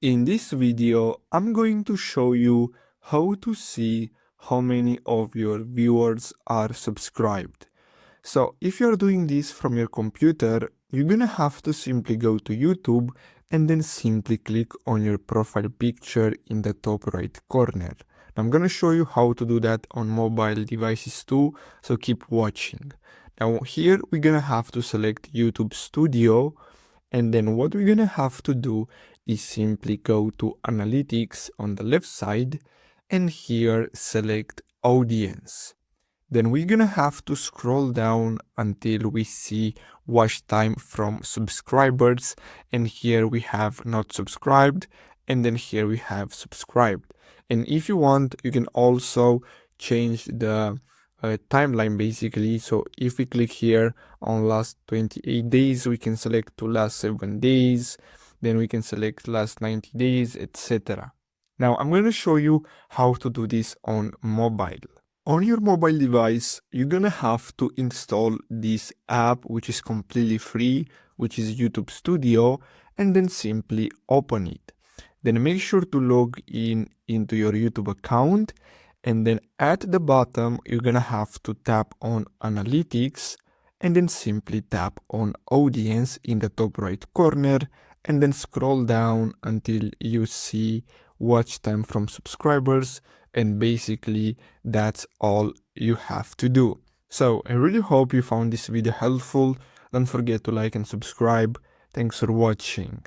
In this video, I'm going to show you how to see how many of your viewers are subscribed. So if you're doing this from your computer, you're gonna have to simply go to YouTube and then simply click on your profile picture in the top right corner. I'm gonna show you how to do that on mobile devices too, so keep watching. Now here we're gonna have to select YouTube Studio, and then what we're gonna have to do is simply go to Analytics on the left side and here select Audience. Then we're gonna have to scroll down until we see watch time from subscribers, and here we have not subscribed, and then here we have subscribed. And if you want, you can also change the timeline basically. So if we click here on last 28 days, we can select to last 7 days, then we can select last 90 days, etc. Now I'm going to show you how to do this on mobile. On your mobile device, you're gonna have to install this app, which is completely free, which is YouTube Studio, and then simply open it. Then make sure to log in into your YouTube account, and then at the bottom, you're gonna have to tap on Analytics, and then simply tap on Audience in the top right corner, and then scroll down until you see watch time from subscribers, and basically that's all you have to do. So I really hope you found this video helpful. Don't forget to like and subscribe. Thanks for watching.